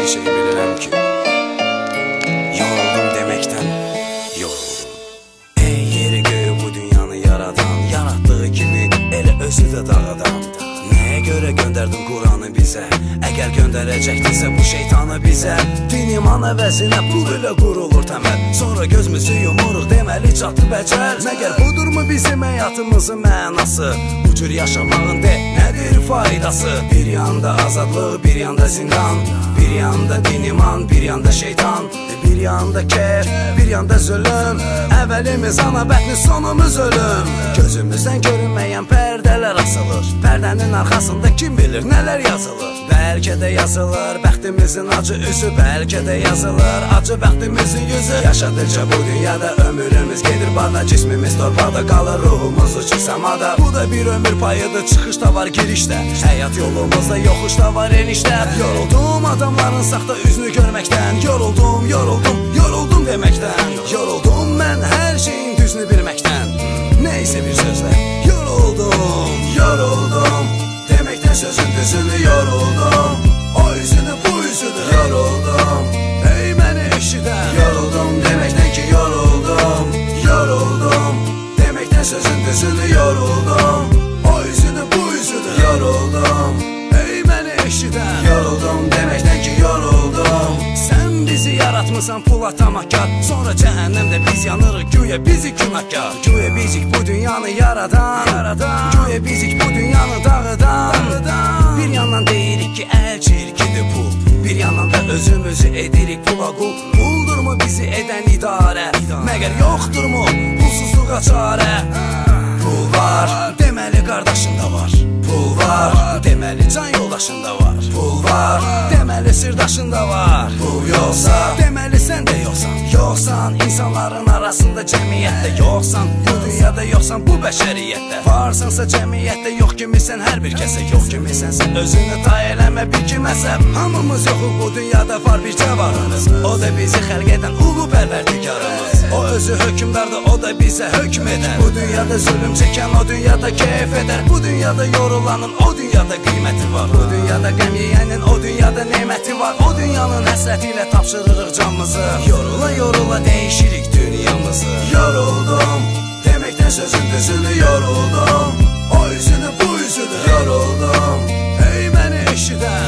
şey bilirəm ki, yoruldum deməkdən yoruldum. Ey yeri göğü bu dünyanı yaradan, yaratdığı kimi elə özü də dağıdan. Nəyə görə göndərdin Quranı bizə? Əgər göndərəcəkdirsə bu şeytanı bizə. Din iman əvəzinə pul ilə qurulur təməl, sonra gözümüzü yumuruq deməli çatıb əcəl. Məgər budurmu bizim həyatımızın mənası? Bu cür yaşamağın de nədir faydası? Bir yanda azadlıq, bir yanda zindan, bir yanda din iman, bir yanda şeytan, bir yanda keyf, bir yanda zulüm. Əvvəlimiz ana bətni, sonumuz ölüm. Gözümüzdən görünməyən pərdələr asılır, pərdənin arxasında kim bilir nələr yazılır. Bəlkə də yazılır bəxtimizin acı üzü, bəlkə də yazılır acı bəxtimizin yüzü. Yaşadıkca bu dünyada ömrümüz gedir bada, cismimiz torpaqda qalır, ruhumuz uçur səmada. Bu da bir ömür payıdır, çıxışda var girişdə, həyat yolumuzda yoxuşda var enişdə. Yoruldum adamların saxta üzünü görməkdən, yoruldum, yoruldum, yoruldum deməkdən. Yoruldum mən hər şeyin düzünü bilməkdən, neysə bir sözlə yoruldum, yoruldum deməkdən sözün düzünü yoruldum. O üzünü bu üzünü yoruldum, ey məni eşidən. Yoruldum deməkdən ki yoruldum, yoruldum deməkdən sözün düzünü yoruldum. O üzünü bu üzünü yoruldum, ey məni eşidən. Yoruldum deməkdən ki yoruldum. Sən bizi yaratmısan pula tamakkar, sonra cəhənnəmdə biz yanırıq, güya bizi günahkar. Güya bizik bu dünyanı yaradan, güya bizik bu dünyanı dağıdan. Bir yandan deyirik ki əl çirkidir pul, bir yandan da özümüzü edirik pula qul. Buldurmu bizi edən idarə, məgər yoxdurmu pulsuzluğa çarə? Pul var, deməli qardaşında var. Pul var, deməli can yoldaşında var. Pul var, deməli sirdaşında var. Pul yoxsa, deməli sən də yoxsan. Yoxsan insanların arasında, cəmiyyətdə yoxsan. Bu dünyada yoxsan, bu bəşəriyyətdə. Varsansa cəmiyyətdə yox kimisən hər bir kəsə. Yox kimisənsə özünü tay eləmə bir kiməsə. Hamımız yoxuq bu dünyada, var bir cəvarımız. O da bizi xəlq edən ulu pərverdigarımız. O özü hökümdardır, o da bizə hökm edər. Bu dünyada zulüm çəkən, o dünyada keyf edər. Bu dünyada yorulanın, o dünyada qiyməti var. Bu dünyada qəm yeyənin, o dünyada neməti var. O dünyanın həsrəti ilə tapşırırıq canımızı. Yorula yorula dəyişirik dünyamızı. Yoruldum deməkdən sözün düzünü yoruldum. O üzünü bu üzünü yoruldum, ey məni eşidən.